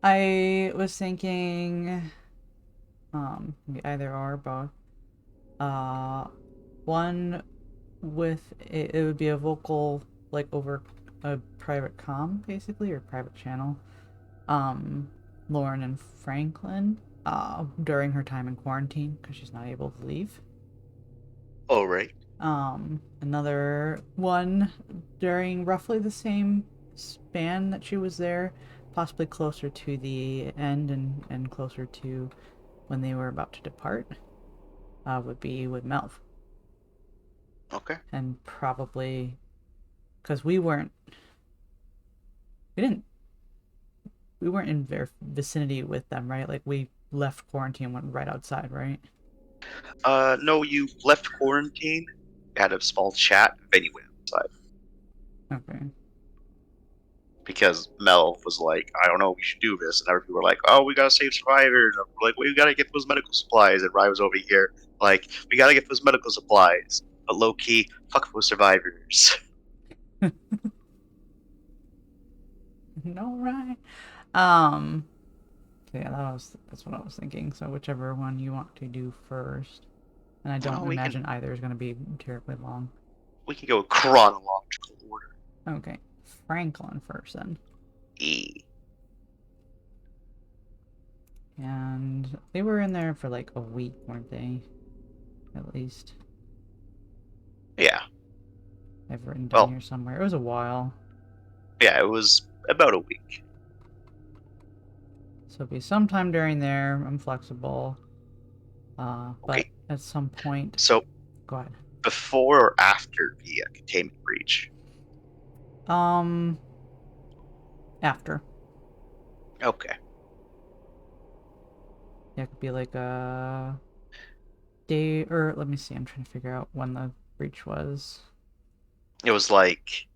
I was thinking, either or both. Uh, one with it would be a vocal like over a private comm basically or private channel. Um, Lauren and Franklin. During her time in quarantine because she's not able to leave. All right. Another one during roughly the same span that she was there, possibly closer to the end and closer to when they were about to depart, would be with Melv. Okay. And probably because we didn't, we weren't in their vicinity with them, right? Like we left quarantine and went right outside, right? No, you left quarantine, had a small chat, then you went outside Okay. because Mel was like, "I don't know, we should do this," and other people were like, "Oh, we gotta save survivors." And we're like, "We gotta get those medical supplies," and Ryan was over here like, "We gotta get those medical supplies," but low key, fuck those survivors. No, right. Um, so yeah, that's what I was thinking. So whichever one you want to do first. And I don't Oh, imagine either is going to be terribly long. we can go chronological order. Okay, Franklin first then. E. And they were in there for like a week, weren't they? At least. Yeah. I've written down Well, here somewhere. It was a while. yeah, it was about a week. So it'll be sometime during there. I'm flexible. But Okay. at some point, So go ahead. before or after the containment breach? Um, After. Okay. Yeah, it could be like a day, or let me see. I'm trying to figure out when the breach was. It was like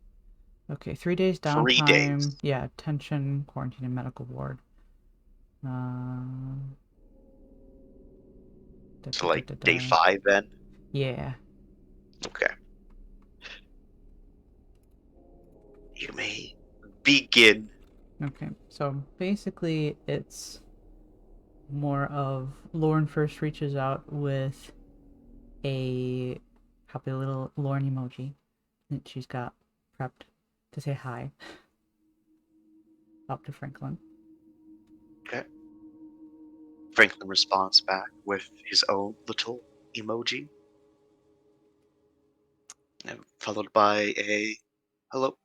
Okay, 3 days 3 days. downtime. Yeah, tension, quarantine, and medical ward. Uh, da, So da, da, like da, day da. 5 then? Yeah. Okay. You may begin. Okay. So basically, it's more of Lauren first reaches out with a happy little Lauren emoji that she's got prepped to say hi up to Franklin. Okay. Franklin responds back with his own little emoji, and followed by a hello.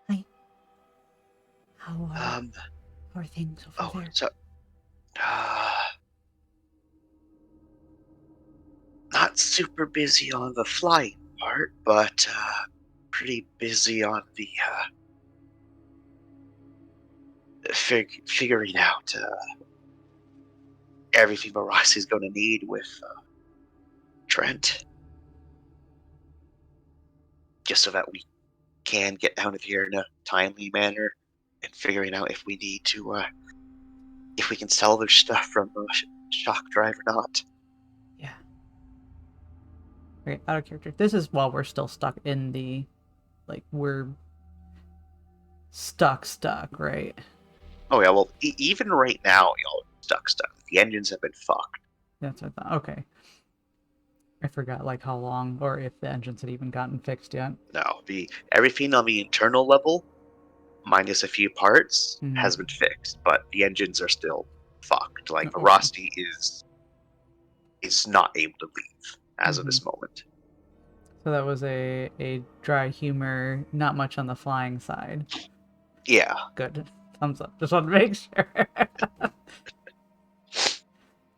Hi. Um, How are things over oh, there? so, uh, not super busy on the flying part, but pretty busy on the figuring out everything Barasi's going to need with Trent, just so that we can get out of here in a timely manner, and figuring out if we need to, if we can salvage stuff from the shock drive or not. Yeah. Okay, out of character. This is while we're still stuck in the like we're stuck, right? Oh yeah, well, even right now, y'all stuck. The engines have been fucked. That's what I thought. Okay. I forgot like how long or if the engines had even gotten fixed yet. Now, the everything on the internal level, minus a few parts, Mm, has been fixed, but the engines are still fucked. Like okay. Verosty is not able to leave as of Mm-hmm. this moment. So that was a dry humor, not much on the flying side. Yeah. Good. Thumbs up. Just want to make sure.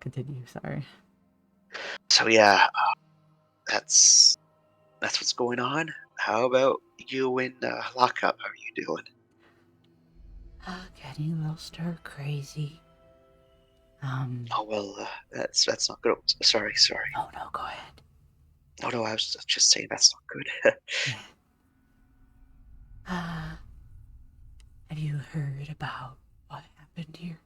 Continue. Sorry. So yeah, that's that's what's going on. How about you in lockup? How are you doing? Getting a little stir crazy. Um. Oh well, that's not good. Sorry, sorry. Oh no. Go ahead. No, no, I was just saying that's not good. Yeah. Uh, have you heard about what happened here?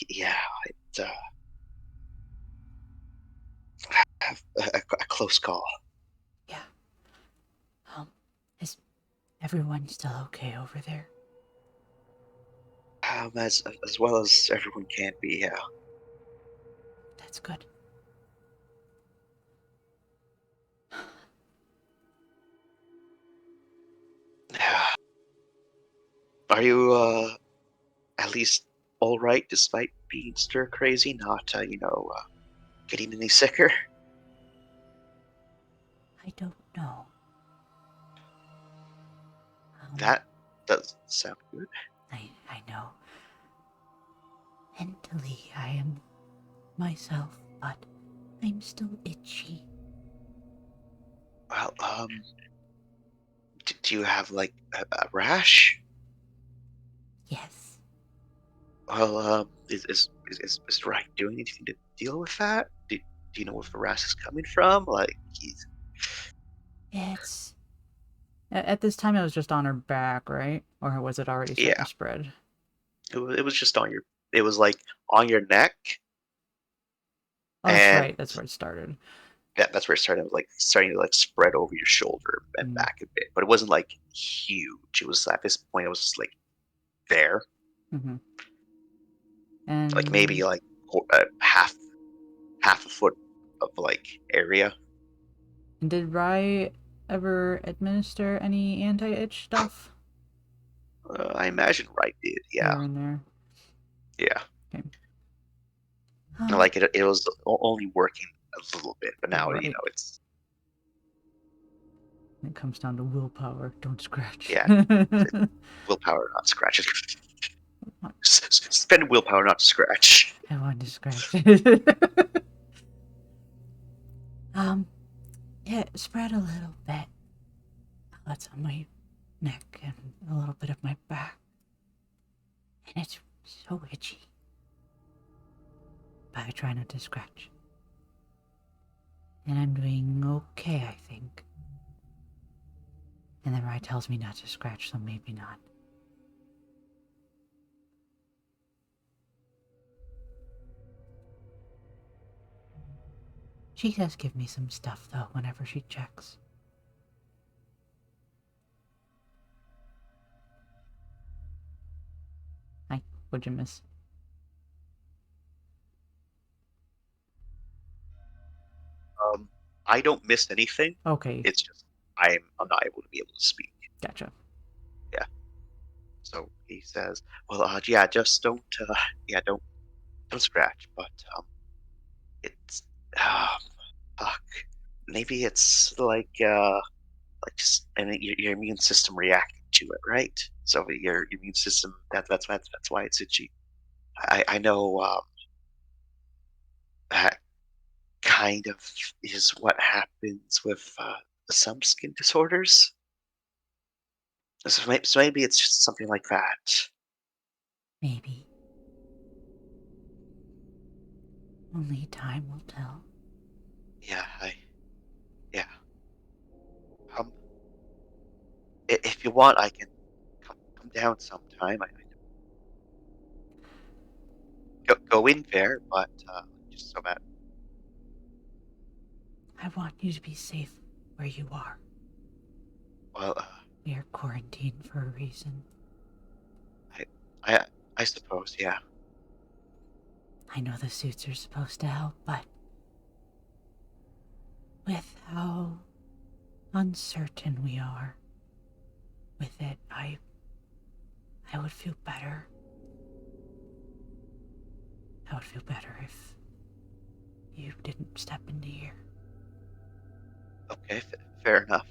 Yeah, it, a close call. Yeah. Um. Is everyone still okay over there? as well as everyone can be. Yeah. That's good. Are you at least all right despite being stir crazy? Not getting any sicker? I don't know. Um, That does sound good. I know. Mentally, I am myself, but I'm still itchy. Well, do you have like a rash? Yes, Well, is Ryan doing anything to deal with that? Do you know where the rash is coming from? Like, it's. At this time, it was just on her back, right? Or was it already starting yeah, to spread? it was just on your, it was like on your neck, Oh, that's and right. That's where it started. that's where it starting to like spread over your shoulder and Mm, back a bit. But it wasn't like huge. It was at this point, it was just like there, mm-hmm. like maybe And like half a foot of like area. did Rye ever administer any anti-itch stuff I imagine Wright did. Yeah, here and there? yeah. Okay. Like it was only working a little bit, but now Right. it's It comes down to willpower. Don't scratch. yeah, willpower, not scratch. Spend willpower, not scratch. I want to scratch. um, yeah, spread a little bit. That's on my neck and a little bit of my back. And it's so itchy. But I try not to scratch. And I'm doing okay, I think. And then Rye tells me not to scratch, so maybe not. She does give me some stuff, though, whenever she checks. Hi, what'd you miss? Um, I don't miss anything. Okay, It's just I'm not able to be able to speak. gotcha. Yeah. So he says, "Well, yeah, just yeah, don't scratch, but it's, uh, fuck, maybe it's like just and your immune system reacting to it, right? So your immune system that's why it's itchy. I know that kind of is what happens with some skin disorders. So maybe it's just something like that. Maybe. Only time will tell. Yeah, yeah. Um, if you want, I can come down sometime. I go in there, but just so that I want you to be safe where you are. well, We are quarantined for a reason. I I I suppose, yeah. I know the suits are supposed to help, but with how uncertain we are with it, I would feel better. I would feel better if you didn't step into here Okay, fair enough.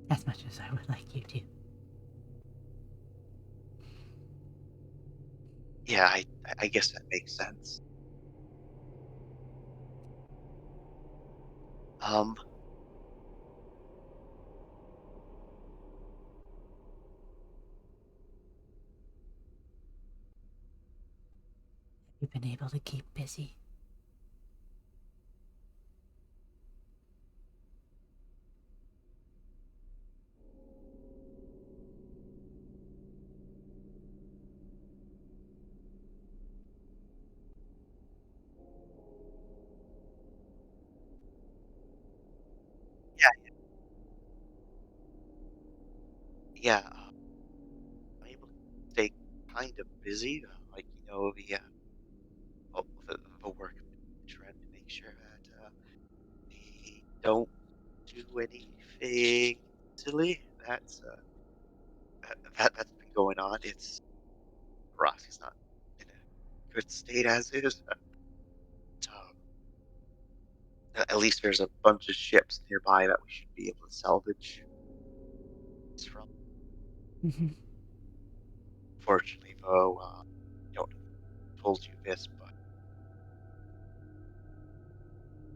as much as I would like you to. Yeah, I guess that makes sense. Um, You've been able to keep busy. yeah, yeah. kind of busy. Like, the work trying to make sure that they don't do anything silly. That's been going on. It's rough. He's not in a good state as is. At least there's a bunch of ships nearby that we should be able to salvage from. Mhm. Fortunately, though, I don't know if I told you this, but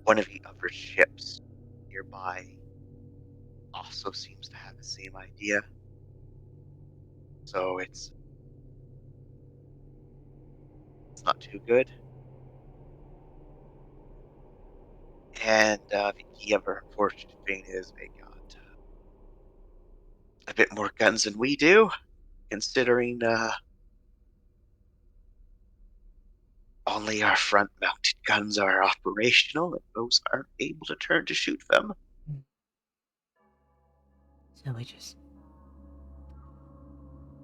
one of the other ships nearby also seems to have the same idea. So it's not too good. And the other unfortunate thing is they got a bit more guns than we do, considering only our front-mounted guns are operational, and those aren't able to turn to shoot them. So we just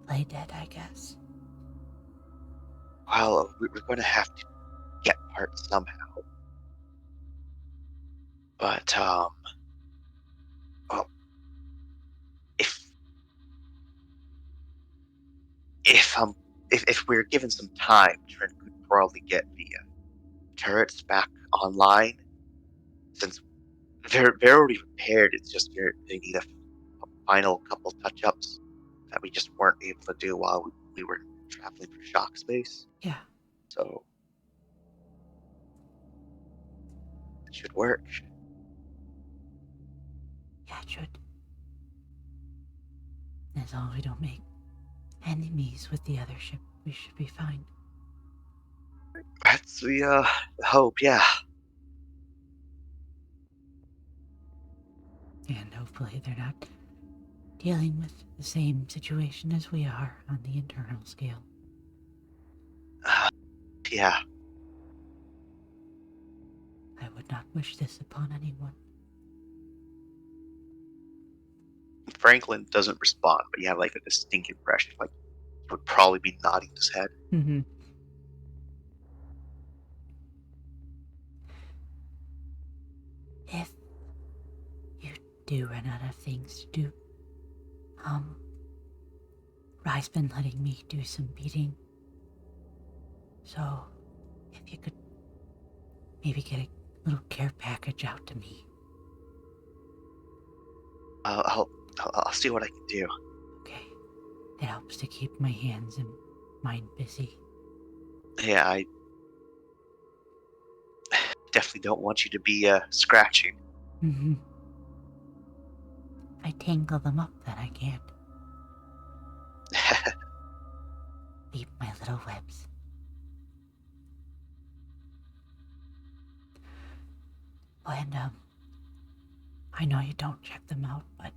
play dead, I guess. Well, we're going to have to get parts somehow. But well, if if um if we're given some time, Trent could probably get the turrets back online since they're already repaired. It's just they need a final couple touch ups that we just weren't able to do while we were traveling through shock space. Yeah, So it should work. yeah, it should. As long as we don't make enemies with the other ship, we should be fine. That's the hope. Yeah. And hopefully they're not dealing with the same situation as we are on the internal scale. Uh, yeah. I would not wish this upon anyone. Franklin doesn't respond, but you have like a distinct impression, like he would probably be nodding his head. Mm-hmm. If you do run out of things to do, um, Rye's been letting me do some beating. So, if you could maybe get a little care package out to me. I'll, I'll see what I can do. Okay. It helps to keep my hands and mind busy. Yeah, I definitely don't want you to be scratching. Mm-hmm. I tangle them up, then I can't. Leave my little webs. And, I know you don't check them out, but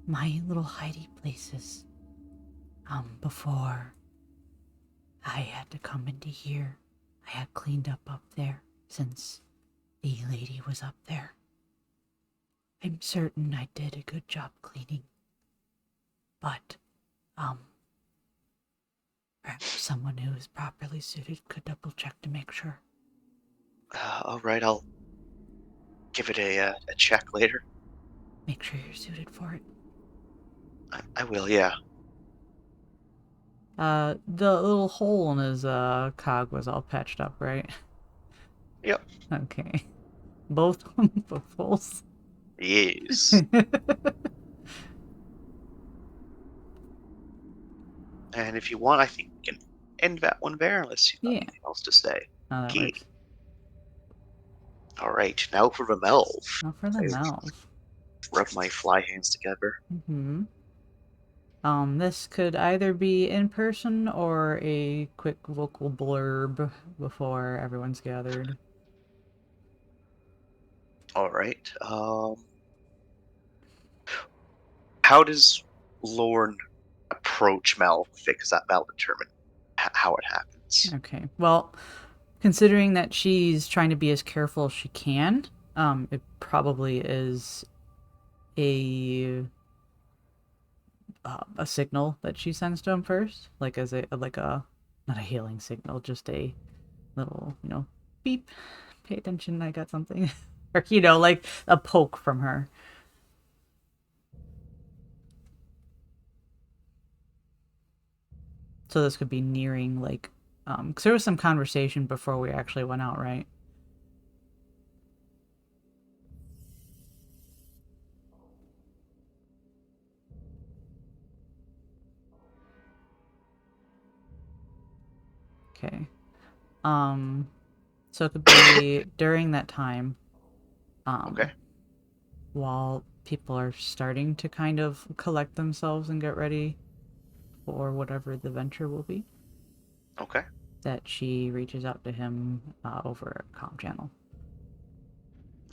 my little hidey places, before I had to come into here, I had cleaned up there since the lady was up there. I'm certain I did a good job cleaning, but, perhaps someone who is properly suited could double check to make sure. All right, I'll give it a check later. Make sure you're suited for it. I will, yeah. The little hole in his, cog was all patched up, right? Yep. Okay. Both, both holes. Yes. And if you want, I think we can end that one there, unless you've got Yeah, anything else to say. oh, that Okay. works. All right, now for the Melv. Now for the I mouth. rub my fly hands together. Mm-hmm. This could either be in person or a quick vocal blurb before everyone's gathered. All right. How does Lorne approach Mel with it? Because that'll determine how it happens. Okay. Well, considering that she's trying to be as careful as she can, it probably is a a signal that she sends to him first, like as a not a healing signal, just a little beep. Pay attention, I got something, or like a poke from her. So this could be nearing like, because there was some conversation before we actually went out, right? Okay. Um, so it could be during that time, Okay. um, while people are starting to kind of collect themselves and get ready for whatever the venture will be, Okay. that she reaches out to him over a comm channel.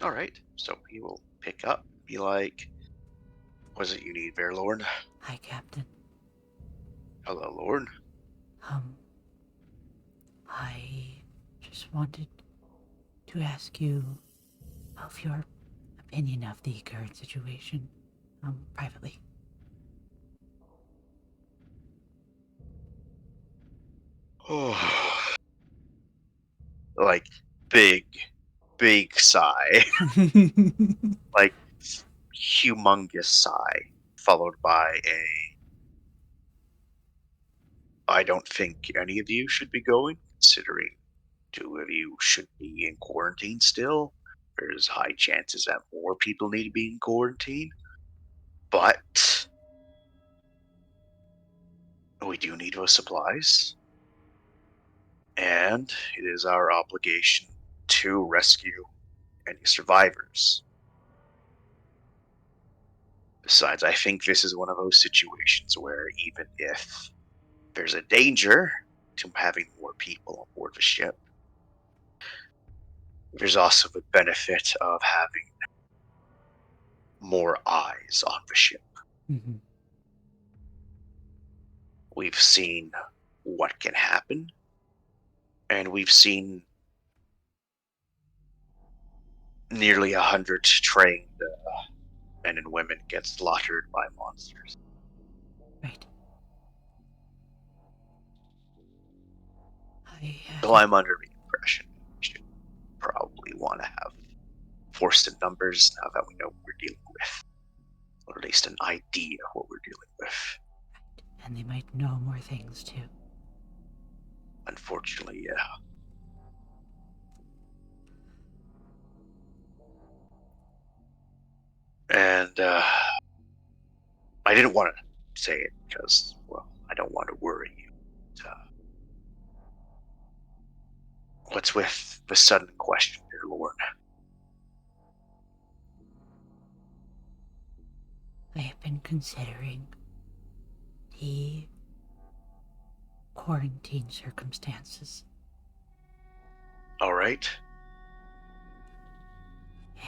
All right. So he will pick up, be like, "What is it you need, Bear Lord?" Hi, Captain. "Hello, Lord." Um, I just wanted to ask you of your opinion of the current situation, privately. Oh, like big, big sigh, like humongous sigh, followed by a "I don't think any of you should be going, considering two of you should be in quarantine still. There's high chances that more people need to be in quarantine, but we do need those supplies, and it is our obligation to rescue any survivors. Besides, I think this is one of those situations where even if there's a danger to having more people on board the ship, there's also the benefit of having more eyes on the ship. Mm-hmm. We've seen what can happen, and we've seen nearly 100 trained men and women get slaughtered by monsters. Right. I So have. I'm under the impression we should probably want to have forced in numbers now that we know what we're dealing with, or at least an idea of what we're dealing with. And they might know more things too. Unfortunately, yeah. And I didn't want to say it because, well, I don't want to worry you. But, what's with the sudden question, dear Lord? I have been considering the quarantine circumstances All right.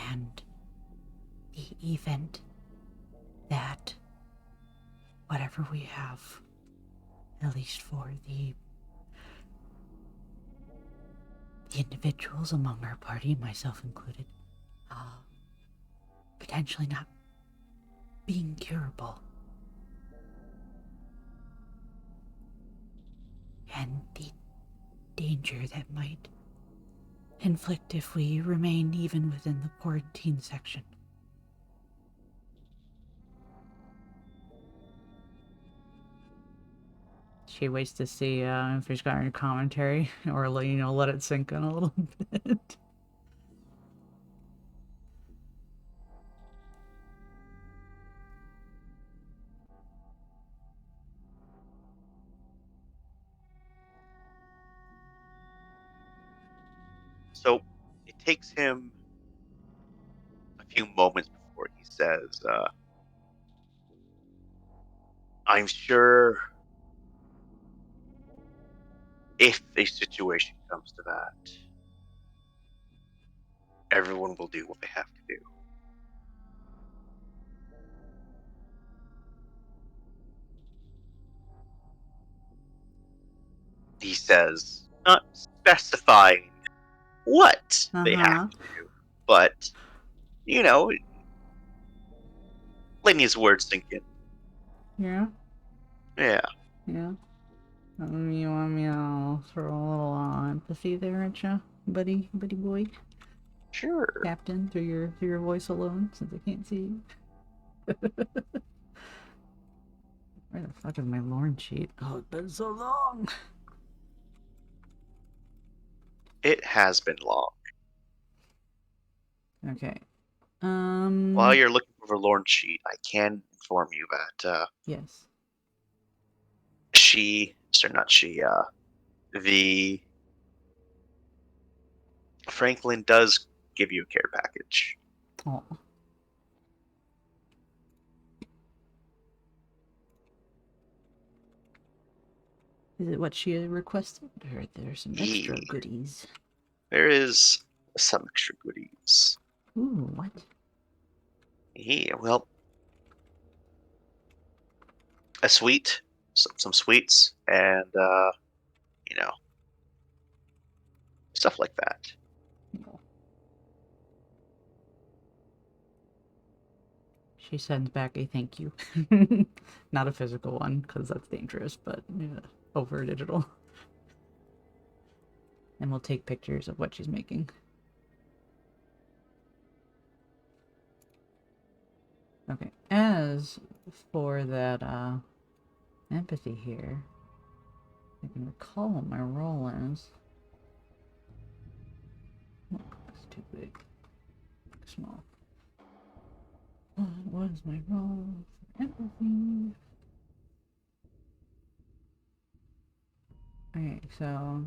and the event that whatever we have, at least for the individuals among our party, myself included, uh, potentially not being curable, and the danger that might inflict if we remain even within the quarantine section. She waits to see if there's got any commentary, or let it sink in a little bit. So it takes him a few moments before he says, I'm sure if a situation comes to that, everyone will do what they have to do. He says, not specifying what Uh they have huh. to do, but, you know, letting his words sink in. Yeah? Yeah, Yeah. You want me to throw a little empathy there at you, buddy boy, sure. captain, through your voice alone, since I can't see you. Where the fuck is my Lorne sheet? Oh, it's been so long. It has been long. Okay. While you're looking for a Lorne sheet, I can inform you that Yes. the Franklin does give you a care package. Oh, is it what she had requested? Or there's some extra E. goodies? There is some extra goodies. Ooh, what? Well, a sweet, some sweets, and you know, stuff like that. No. She sends back a thank you. Not a physical one, because that's dangerous, but yeah, over digital. And we'll take pictures of what she's making. Okay, as for that empathy here, I can recall what my role is. Oh, that's too big. Small. What was my role for empathy? Okay, so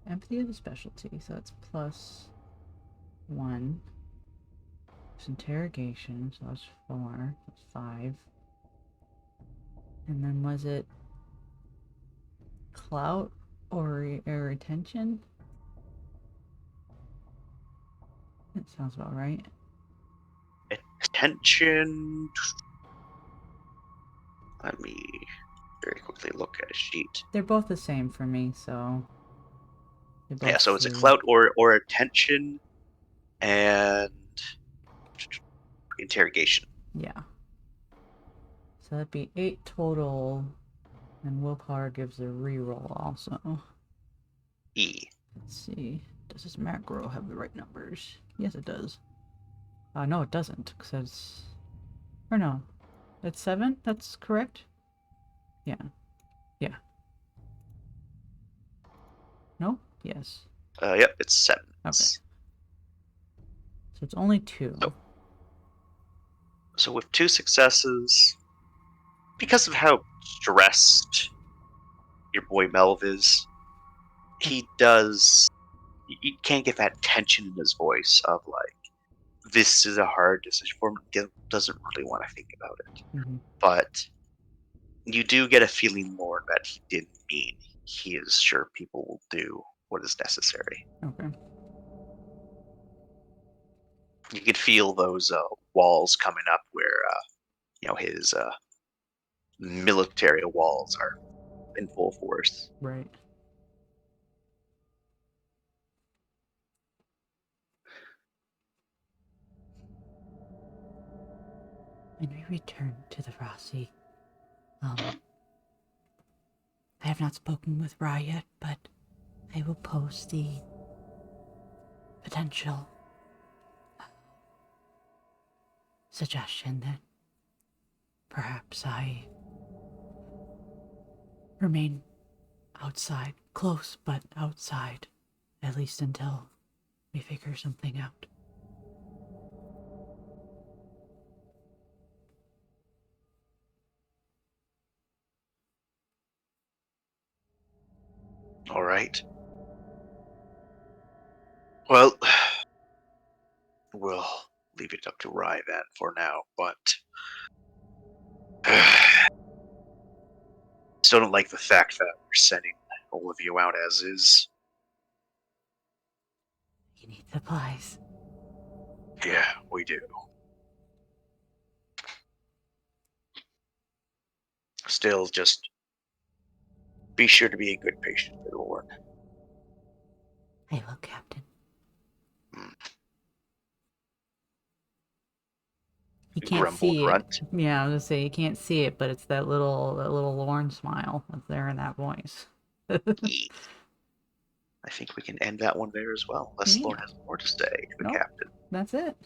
empathy is a specialty, so that's +1. It's interrogation, so that's 4. That's 5. And then was it clout or attention? That sounds about right. Attention. Let me very quickly look at a sheet. They're both the same for me, so they Yeah, both so it's a 3. clout or attention and interrogation. Yeah. So that'd be 8 total, and willpower gives a reroll also. E. Let's see. Does this macro have the right numbers? Yes, it does. No, it doesn't, because it's... Or no. It's 7? That's correct? Yeah. Yeah. No? Yes. Yep, it's 7. Okay. So it's only 2. So, so with 2 successes, because of how stressed your boy Melv is, he does. You can't get that tension in his voice of like, this is a hard decision for him. He doesn't really want to think about it. Mm-hmm. But you do get a feeling more that he didn't mean. He is sure people will do what is necessary. Okay. You can feel those walls coming up where his military walls are in full force. Right. And we return to the Rossi. I have not spoken with Ra yet, but I will pose the potential suggestion that perhaps I remain outside, close but outside, at least until we figure something out. All right. Well, we'll leave it up to Rye then for now, but still don't like the fact that we're sending all of you out as is. You need supplies. Yeah, we do. Still, just be sure to be a good patient for the Lord. I will, Captain. Mm. You can't Grumble see it. grunt. Yeah, I was gonna say you can't see it, but it's that little Lorne smile that's there in that voice. I think we can end that one there as well, unless Yeah. Lorne has more to say to the Nope. captain. That's it.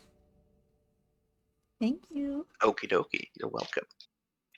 Thank you. Okie dokie. You're welcome.